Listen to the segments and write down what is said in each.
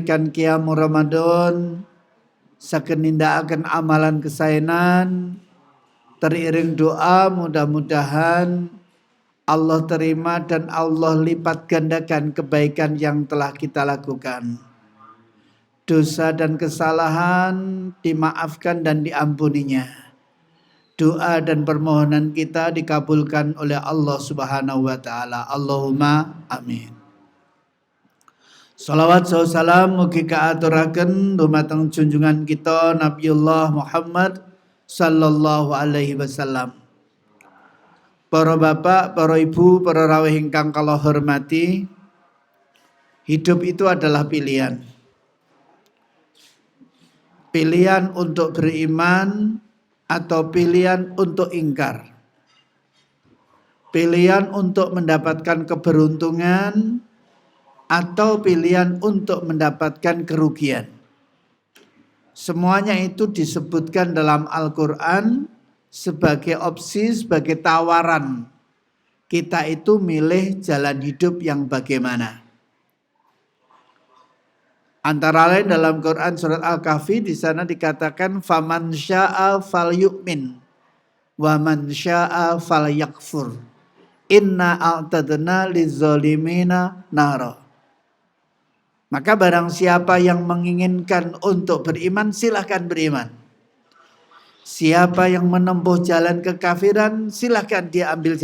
menunaikan qiyam Ramadan, saged nindakaken amalan kesaenan, teriring doa mudah-mudahan Allah terima dan Allah lipat gandakan kebaikan yang telah kita lakukan. Dosa dan kesalahan dimaafkan dan diampuninya. Doa dan permohonan kita dikabulkan oleh Allah Subhanahu wa taala. Allahumma amin. Salawat salam mugi kaaturaken dumateng junjungan kita Nabiullah Muhammad sallallahu alaihi wasallam. Para bapak, para ibu, para rawuh ingkang kula hormati, hidup itu adalah pilihan. Pilihan untuk beriman atau pilihan untuk ingkar. Pilihan untuk mendapatkan keberuntungan atau pilihan untuk mendapatkan kerugian. Semuanya itu disebutkan dalam Al-Quran sebagai opsi, sebagai tawaran. Kita itu milih jalan hidup yang bagaimana. Antara lain dalam Quran surat Al-Kahfi di sana dikatakan faman syaa'a falyu'min wa man syaa'a falyakfur. Inna a'tadna lizalimina nara. Maka barang siapa yang menginginkan untuk beriman silahkan beriman. Siapa yang menempuh jalan kekafiran silahkan dia ambil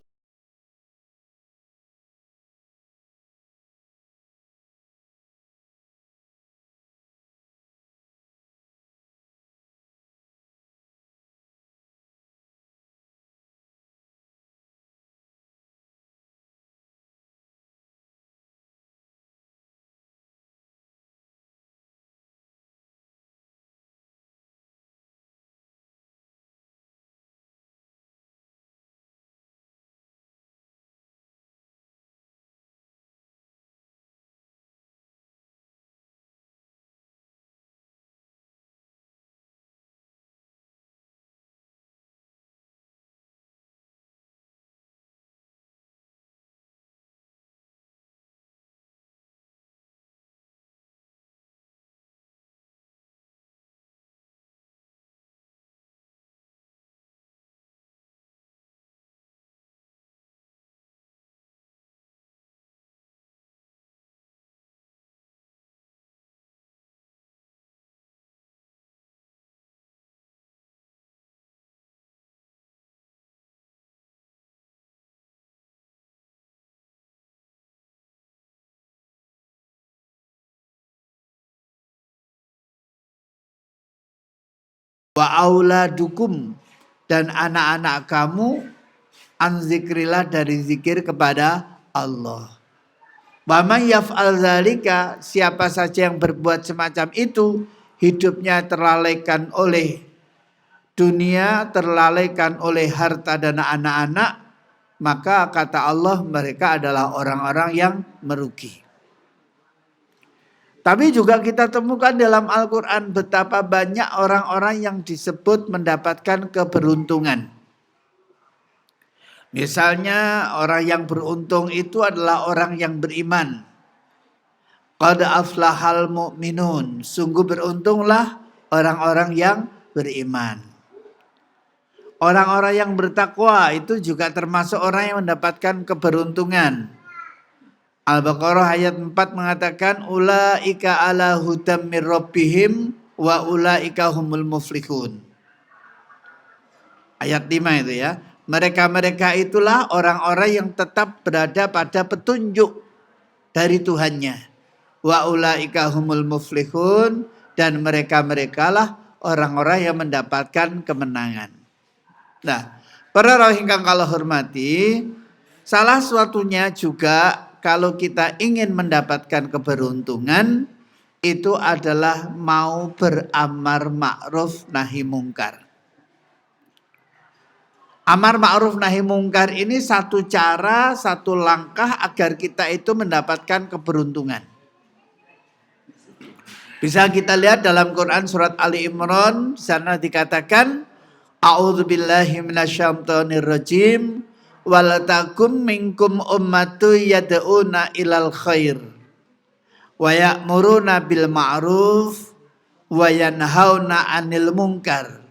wa auladukum dan anak-anak kamu an zikrillah dari zikir kepada Allah. Wa may yaf'al dzalika, siapa saja yang berbuat semacam itu, hidupnya terlalaikan oleh dunia, terlalaikan oleh harta dan anak-anak, maka kata Allah mereka adalah orang-orang yang merugi. Tapi juga kita temukan dalam Al-Quran betapa banyak orang-orang yang disebut mendapatkan keberuntungan. Misalnya orang yang beruntung itu adalah orang yang beriman. Qad aflahal mu'minun. Sungguh beruntunglah orang-orang yang beriman. Orang-orang yang bertakwa itu juga termasuk orang yang mendapatkan keberuntungan. Al-Baqarah ayat 4 mengatakan ulaika ala hudam mir rabbihim wa ulaika humul muflihun. Ayat 5 itu ya. Mereka-mereka itulah orang-orang yang tetap berada pada petunjuk dari Tuhannya. Wa ulaika humul muflihun, dan mereka-merekalah orang-orang yang mendapatkan kemenangan. Nah, para rawuh ingkang kula hormati, salah suatunya juga kalau kita ingin mendapatkan keberuntungan itu adalah mau beramar ma'ruf nahi mungkar. Amar ma'ruf nahi mungkar ini satu cara, satu langkah agar kita itu mendapatkan keberuntungan. Bisa kita lihat dalam Quran surat Ali Imran, sana dikatakan a'udzubillahi minasyaitonirrajim wal takum minkum ummatu yad'una ilal khair wa ya'muruna bil ma'ruf wa yanhauna 'anil munkar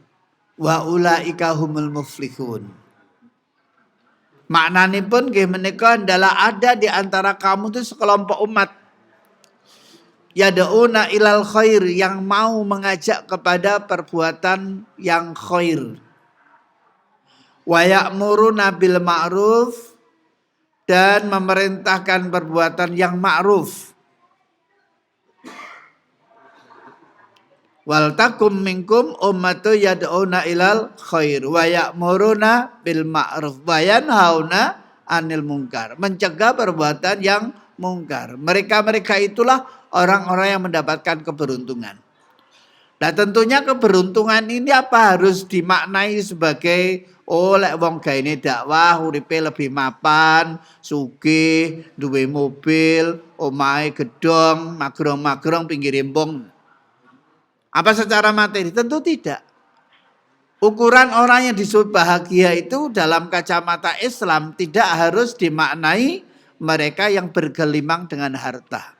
wa ulaika humul muflihun. Maknanipun nggih menika adalah ada di antara kamu itu sekelompok umat yad'una ilal khair, yang mau mengajak kepada perbuatan yang khair. Wa ya'muruna bil ma'ruf, dan memerintahkan perbuatan yang ma'ruf. Wal takum minkum ummatu yad'una ilal khair wa ya'muruna bil ma'ruf wa yanhauna 'anil munkar. Mencegah perbuatan yang mungkar. Mereka-mereka itulah orang-orang yang mendapatkan keberuntungan. Nah, tentunya keberuntungan ini apa harus dimaknai sebagai lek wong gaene dakwah uripe lebih mapan, sugih, duwe mobil, omahe gedhong, magrong-magrong pinggir embong. Apa secara materi? Tentu tidak. Ukuran orang yang disebut bahagia itu dalam kacamata Islam tidak harus dimaknai mereka yang bergelimang dengan harta.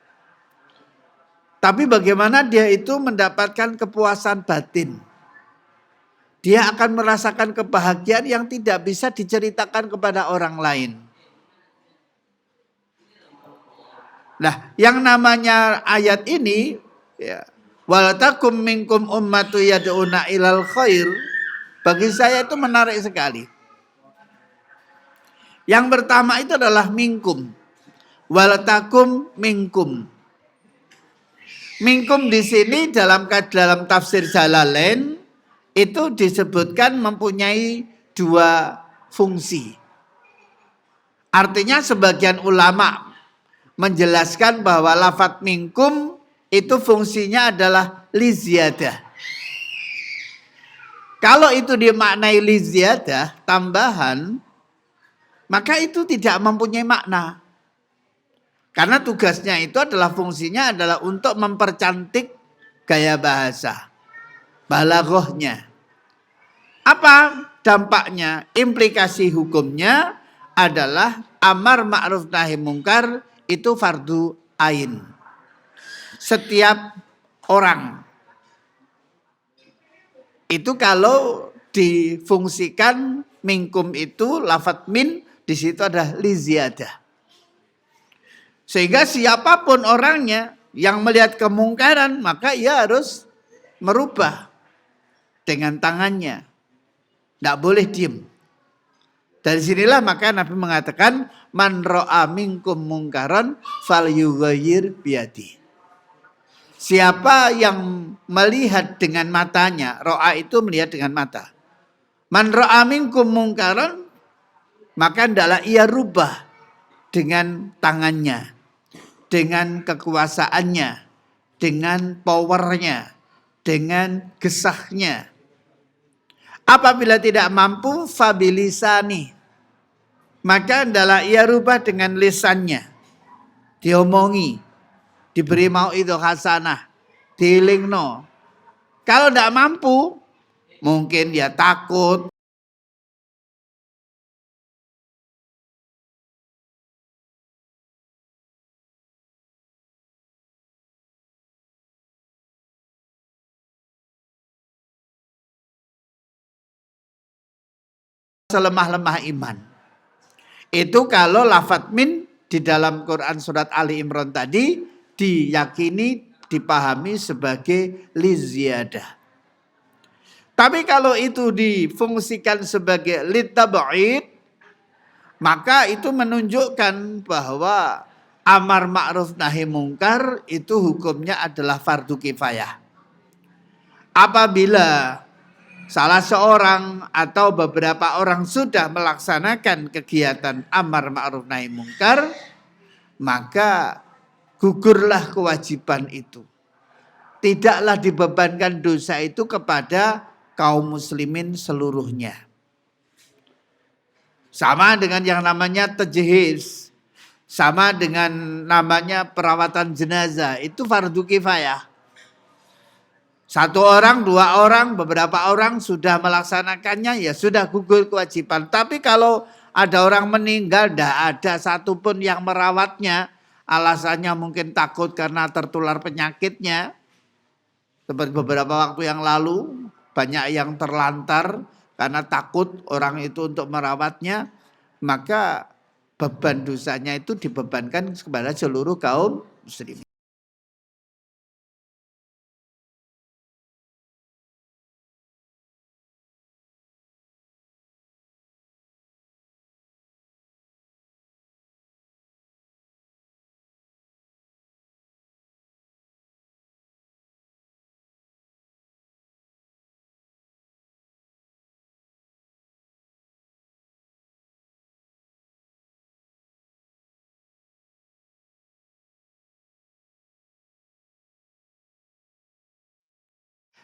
Tapi bagaimana dia itu mendapatkan kepuasan batin. Dia akan merasakan kebahagiaan yang tidak bisa diceritakan kepada orang lain. Nah, yang namanya ayat ini, ya, wal takum minkum ummatu yad'una ilal khair, bagi saya itu menarik sekali. Yang pertama itu adalah minkum. Wal takum minkum. Minkum di sini dalam tafsir Jalalain itu disebutkan mempunyai dua fungsi. Artinya sebagian ulama menjelaskan bahwa lafadz minkum itu fungsinya adalah liziyadah. Kalau itu dimaknai liziyadah, tambahan, maka itu tidak mempunyai makna. Karena tugasnya itu adalah fungsinya adalah untuk mempercantik gaya bahasa, balaghahnya. Apa dampaknya? Implikasi hukumnya adalah amar ma'ruf nahi mungkar itu fardu ain. Setiap orang itu kalau difungsikan minkum itu lafadz min di situ ada liziyadah. Sehingga siapapun orangnya yang melihat kemungkaran maka ia harus merubah dengan tangannya. Tidak boleh diem. Dari sinilah maka Nabi mengatakan man ra'a minkum mungkaran falyughayyir biyadi. Siapa yang melihat dengan matanya, ro'a itu melihat dengan mata. Man ra'a minkum mungkaran, maka hendaklah ia rubah dengan tangannya, dengan kekuasaannya, dengan powernya, dengan gesahnya. Apabila tidak mampu, fabilisani, maka hendaklah ia rubah dengan lisannya. Diomongi, diberi mau'idhah hasanah, dielingno. Kalau tidak mampu, mungkin dia takut. Selemah-lemah iman. Itu kalau lafadz min di dalam Quran surat Ali Imran tadi diyakini, dipahami sebagai liziyadah. Tapi kalau itu difungsikan sebagai litab'id, maka itu menunjukkan bahwa amar ma'ruf nahi mungkar itu hukumnya adalah fardu kifayah. Apabila salah seorang atau beberapa orang sudah melaksanakan kegiatan amar ma'ruf nahi mungkar, maka gugurlah kewajiban itu. Tidaklah dibebankan dosa itu kepada kaum muslimin seluruhnya. Sama dengan yang namanya tajhiz, sama dengan namanya perawatan jenazah, itu fardu kifayah. Satu orang, dua orang, beberapa orang sudah melaksanakannya, ya sudah gugur kewajiban. Tapi kalau ada orang meninggal, tidak ada satupun yang merawatnya, alasannya mungkin takut karena tertular penyakitnya. Seperti beberapa waktu yang lalu, banyak yang terlantar karena takut orang itu untuk merawatnya, maka beban dosanya itu dibebankan kepada seluruh kaum muslimin.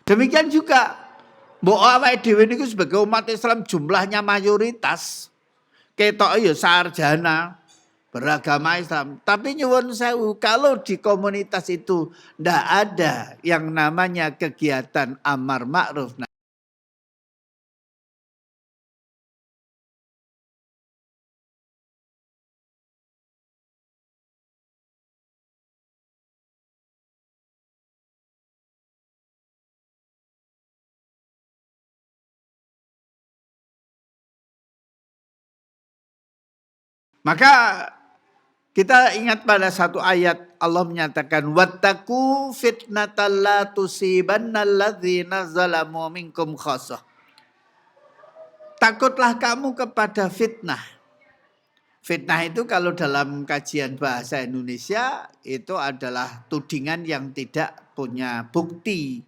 Demikian juga mbok awake dhewe niku sebagai umat Islam jumlahnya mayoritas, ketok ya sarjana beragama Islam. Tapi nyuwun sewu, kalau di komunitas itu ndak ada yang namanya kegiatan amar ma'ruf. Maka kita ingat pada satu ayat Allah menyatakan wattaqu fitnatal la tusibannal ladzina zalamu minkum khassah. Takutlah kamu kepada fitnah. Fitnah itu kalau dalam kajian bahasa Indonesia itu adalah tudingan yang tidak punya bukti.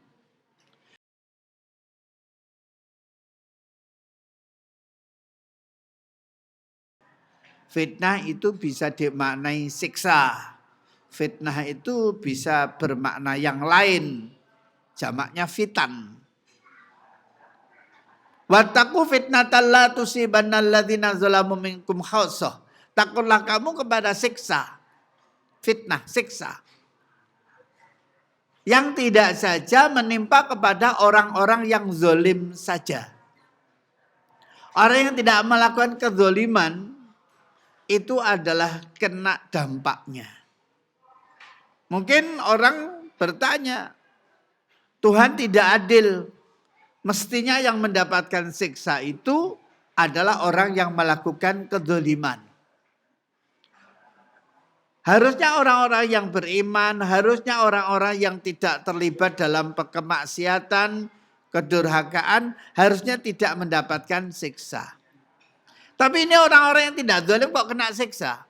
Fitnah itu bisa dimaknai siksa. Fitnah itu bisa bermakna yang lain. Jamaknya fitan. Wattaqu fitnatal la tusibannal ladzina zalamu minkum khassah. Takutlah kamu kepada siksa. Fitnah, siksa. Yang tidak saja menimpa kepada orang-orang yang zolim saja. Orang yang tidak melakukan kezoliman itu adalah kena dampaknya. Mungkin orang bertanya, Tuhan tidak adil. Mestinya yang mendapatkan siksa itu adalah orang yang melakukan kezaliman. Harusnya orang-orang yang beriman, harusnya orang-orang yang tidak terlibat dalam kemaksiatan, kedurhakaan, harusnya tidak mendapatkan siksa. Tapi ini orang-orang yang tidak zalim kok kena siksa.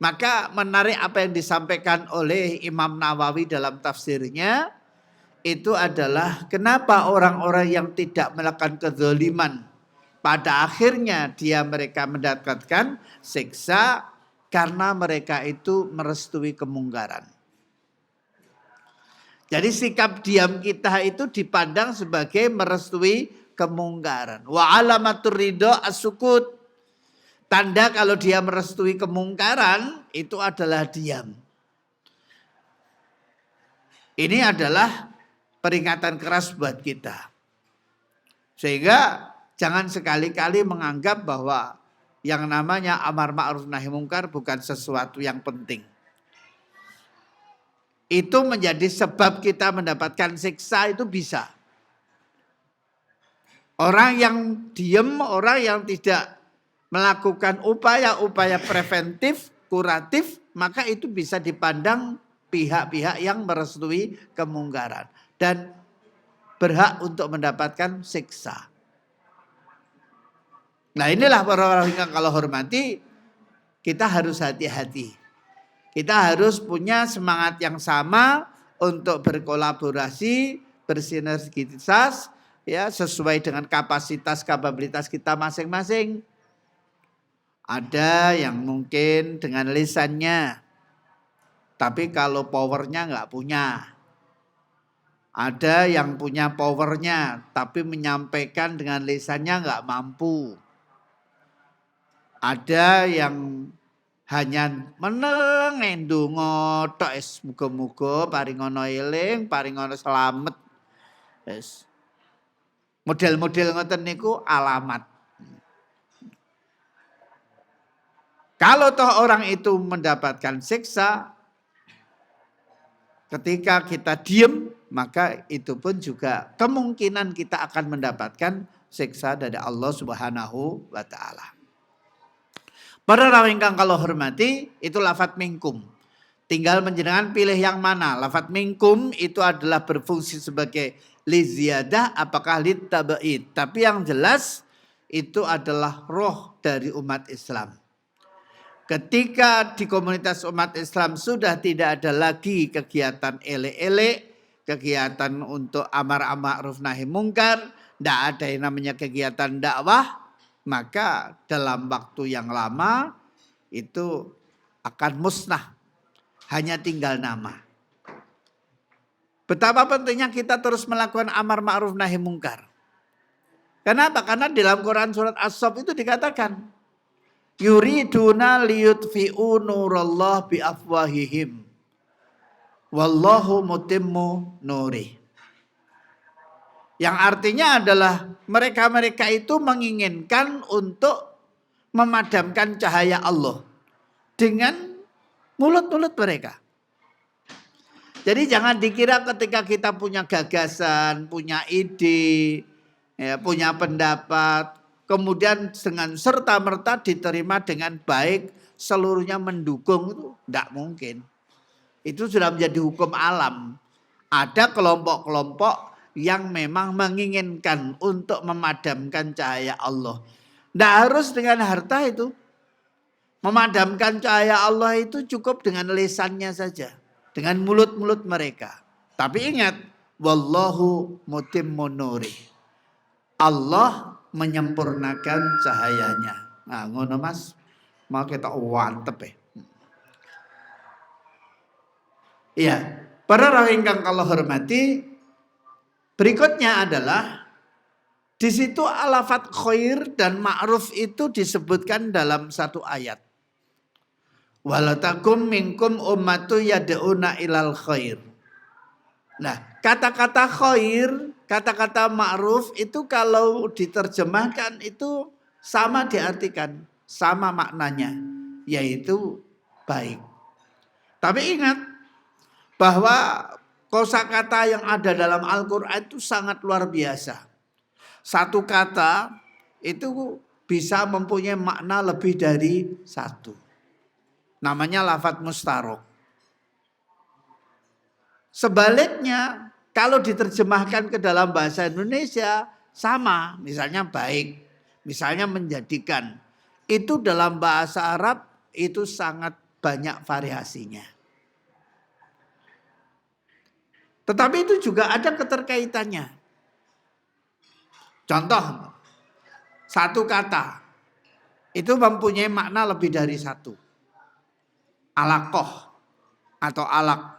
Maka menarik apa yang disampaikan oleh Imam Nawawi dalam tafsirnya, itu adalah kenapa orang-orang yang tidak melakukan kezaliman pada akhirnya mereka mendapatkan siksa karena mereka itu merestui kemungkaran. Jadi sikap diam kita itu dipandang sebagai merestui kemungkaran. Wa alamatur ridho as-sukut. Tanda kalau dia merestui kemungkaran itu adalah diam. Ini adalah peringatan keras buat kita. Sehingga jangan sekali-kali menganggap bahwa yang namanya amar ma'ruf nahi mungkar bukan sesuatu yang penting. Itu menjadi sebab kita mendapatkan siksa itu bisa. Orang yang diem, orang yang tidak melakukan upaya-upaya preventif, kuratif, maka itu bisa dipandang pihak-pihak yang merestui kemungkaran. Dan berhak untuk mendapatkan siksa. Nah inilah para orang yang kalau hormati, kita harus hati-hati. Kita harus punya semangat yang sama untuk berkolaborasi, bersinergitas, ya sesuai dengan kapasitas kita masing-masing. Ada yang mungkin dengan lisannya, tapi kalau powernya nggak punya. Ada yang punya powernya, tapi menyampaikan dengan lisannya nggak mampu. Ada yang hanya meneng ndonga tok muga-muga paringono eling, paringono selamat. Yes. Model-model ngoten niku alamat. Kalau toh orang itu mendapatkan siksa, ketika kita diem, maka itu pun juga kemungkinan kita akan mendapatkan siksa dari Allah Subhanahu wa taala. Para rawuh ingkang kalau hormati, itu lafadz minkum. Tinggal menjenengan pilih yang mana. Lafadz minkum itu adalah berfungsi sebagai liziyadah apakah litaba'id. Tapi yang jelas itu adalah roh dari umat Islam. Ketika di komunitas umat Islam sudah tidak ada lagi kegiatan elek-elek, kegiatan untuk amar ma'ruf nahi mungkar, tidak ada yang namanya kegiatan dakwah, maka dalam waktu yang lama itu akan musnah, hanya tinggal nama. Betapa pentingnya kita terus melakukan amar ma'ruf nahi mungkar. Kenapa? Karena dalam Quran surat As-Saff itu dikatakan, yuriduna liyutfi'u nurallah biafwahihim wallahu mutimmu nuri. Yang artinya adalah mereka-mereka itu menginginkan untuk memadamkan cahaya Allah dengan mulut-mulut mereka. Jadi jangan dikira ketika kita punya gagasan, punya ide, ya, punya pendapat, kemudian dengan serta-merta diterima dengan baik, seluruhnya mendukung, itu tidak mungkin. Itu sudah menjadi hukum alam. Ada kelompok-kelompok yang memang menginginkan untuk memadamkan cahaya Allah. Tidak harus dengan harta itu. Memadamkan cahaya Allah itu cukup dengan lisannya saja. Dengan mulut-mulut mereka. Tapi ingat, wallahu mutimmu nuri. Allah menyempurnakan cahayanya. Nah, ngono Mas, mau kita wantep ya. Iya, para rawuh ingkang kula hormati, berikutnya adalah di situ lafadz khair dan ma'ruf itu disebutkan dalam satu ayat. Walatakum minkum ummatu yad'una ilal khair. Nah, kata-kata khair, kata-kata ma'ruf itu kalau diterjemahkan itu sama diartikan, sama maknanya, yaitu baik. Tapi ingat bahwa kosakata yang ada dalam Al-Quran itu sangat luar biasa. Satu kata itu bisa mempunyai makna lebih dari satu. Namanya lafadz mustarok. Sebaliknya, kalau diterjemahkan ke dalam bahasa Indonesia, sama. Misalnya baik, misalnya menjadikan. Itu dalam bahasa Arab, itu sangat banyak variasinya. Tetapi itu juga ada keterkaitannya. Contoh, satu kata, itu mempunyai makna lebih dari satu. Alakoh atau alak.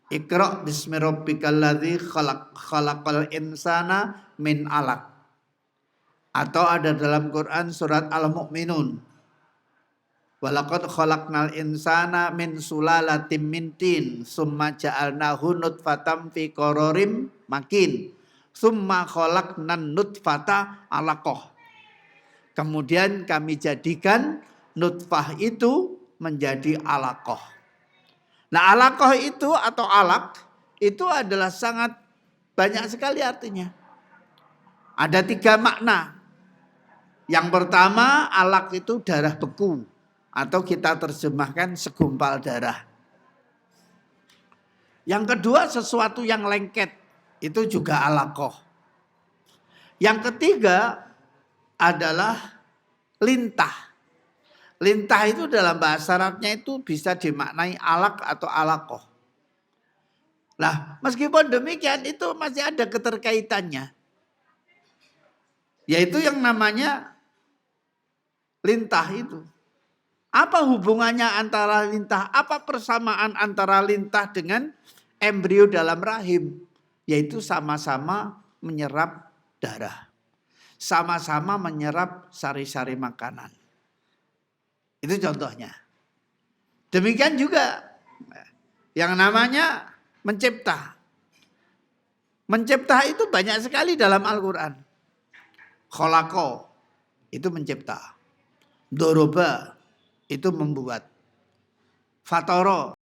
Iqra' bismi rabbikal ladzi khalaq, khalaqal insana min alaq. Atau ada dalam Quran surat Al-Mu'minun. Walaqad khalaqnal insana min sulalatin min tin, summa ja'alnahu nutfatam fi qararim makin, summa khalaqnan nutfata alaqah. Kemudian kami jadikan nutfah itu menjadi alaqah. Nah, alaqah itu atau alaq itu adalah sangat banyak sekali artinya. Ada 3 makna. Yang pertama, alaq itu darah beku atau kita terjemahkan segumpal darah. Yang kedua, sesuatu yang lengket, itu juga alaqah. Yang ketiga adalah lintah. Lintah itu dalam bahasa Arabnya itu bisa dimaknai alaq atau alaqah. Nah, meskipun demikian itu masih ada keterkaitannya. Yaitu yang namanya lintah itu. Apa hubungannya antara lintah? Apa persamaan antara lintah dengan embrio dalam rahim? Yaitu sama-sama menyerap darah. Sama-sama menyerap sari-sari makanan. Itu contohnya. Demikian juga yang namanya mencipta. Mencipta itu banyak sekali dalam Al-Quran. Khalaqa itu mencipta. Doroba itu membuat fatoro.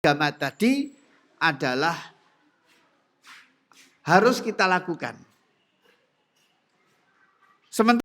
agama tadi adalah harus kita lakukan. Sementara